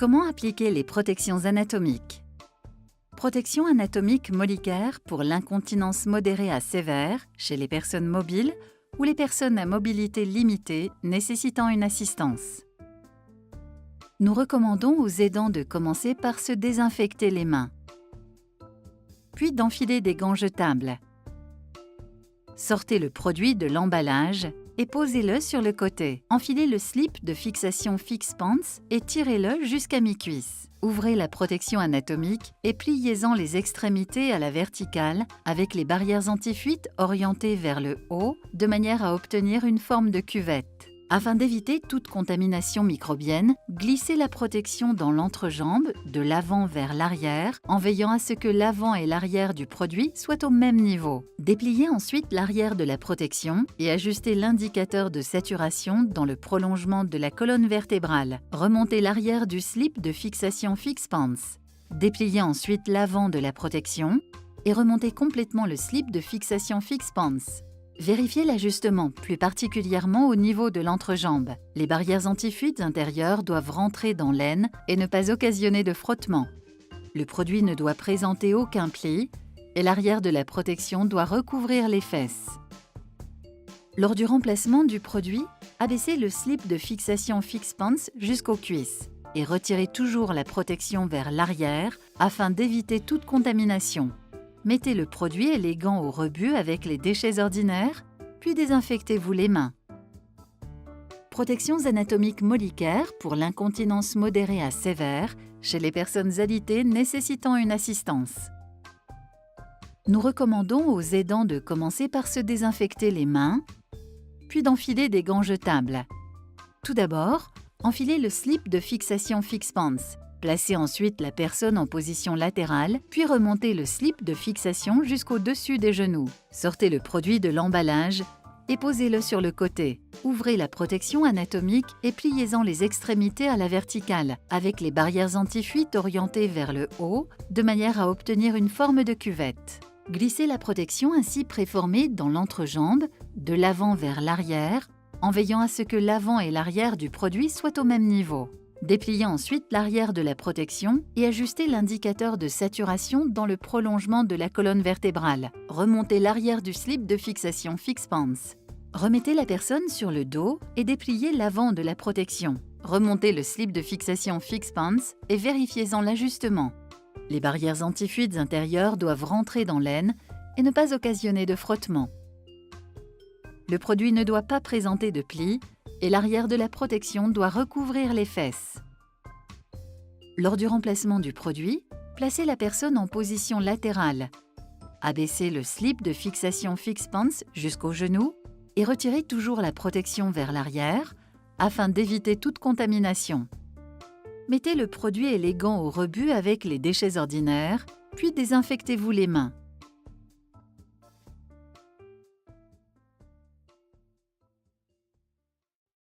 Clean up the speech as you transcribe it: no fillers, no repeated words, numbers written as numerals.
Comment appliquer les protections anatomiques? Protection anatomique Molicare pour l'incontinence modérée à sévère chez les personnes mobiles ou les personnes à mobilité limitée nécessitant une assistance. Nous recommandons aux aidants de commencer par se désinfecter les mains, puis d'enfiler des gants jetables. Sortez le produit de l'emballage et posez-le sur le côté. Enfilez le slip de fixation Fix Pants et tirez-le jusqu'à mi-cuisse. Ouvrez la protection anatomique et pliez-en les extrémités à la verticale avec les barrières anti-fuite orientées vers le haut de manière à obtenir une forme de cuvette. Afin d'éviter toute contamination microbienne, glissez la protection dans l'entrejambe de l'avant vers l'arrière en veillant à ce que l'avant et l'arrière du produit soient au même niveau. Dépliez ensuite l'arrière de la protection et ajustez l'indicateur de saturation dans le prolongement de la colonne vertébrale. Remontez l'arrière du slip de fixation Fix Pants. Dépliez ensuite l'avant de la protection et remontez complètement le slip de fixation Fix Pants. Vérifiez l'ajustement, plus particulièrement au niveau de l'entrejambe. Les barrières anti-fuite intérieures doivent rentrer dans l'aine et ne pas occasionner de frottement. Le produit ne doit présenter aucun pli et l'arrière de la protection doit recouvrir les fesses. Lors du remplacement du produit, abaissez le slip de fixation Fix Pants jusqu'aux cuisses et retirez toujours la protection vers l'arrière afin d'éviter toute contamination. Mettez le produit et les gants au rebut avec les déchets ordinaires, puis désinfectez-vous les mains. Protections anatomiques Molicare pour l'incontinence modérée à sévère chez les personnes alitées nécessitant une assistance. Nous recommandons aux aidants de commencer par se désinfecter les mains, puis d'enfiler des gants jetables. Tout d'abord, enfilez le slip de fixation Fix Pants. Placez ensuite la personne en position latérale, puis remontez le slip de fixation jusqu'au-dessus des genoux. Sortez le produit de l'emballage et posez-le sur le côté. Ouvrez la protection anatomique et pliez-en les extrémités à la verticale, avec les barrières anti-fuite orientées vers le haut, de manière à obtenir une forme de cuvette. Glissez la protection ainsi préformée dans l'entrejambe, de l'avant vers l'arrière, en veillant à ce que l'avant et l'arrière du produit soient au même niveau. Dépliez ensuite l'arrière de la protection et ajustez l'indicateur de saturation dans le prolongement de la colonne vertébrale. Remontez l'arrière du slip de fixation Fix Pants. Remettez la personne sur le dos et dépliez l'avant de la protection. Remontez le slip de fixation Fix Pants et vérifiez-en l'ajustement. Les barrières anti-fuites intérieures doivent rentrer dans l'aine et ne pas occasionner de frottement. Le produit ne doit pas présenter de plis et l'arrière de la protection doit recouvrir les fesses. Lors du remplacement du produit, placez la personne en position latérale. Abaissez le slip de fixation Fix Pants jusqu'au genou et retirez toujours la protection vers l'arrière afin d'éviter toute contamination. Mettez le produit et les gants au rebut avec les déchets ordinaires, puis désinfectez-vous les mains.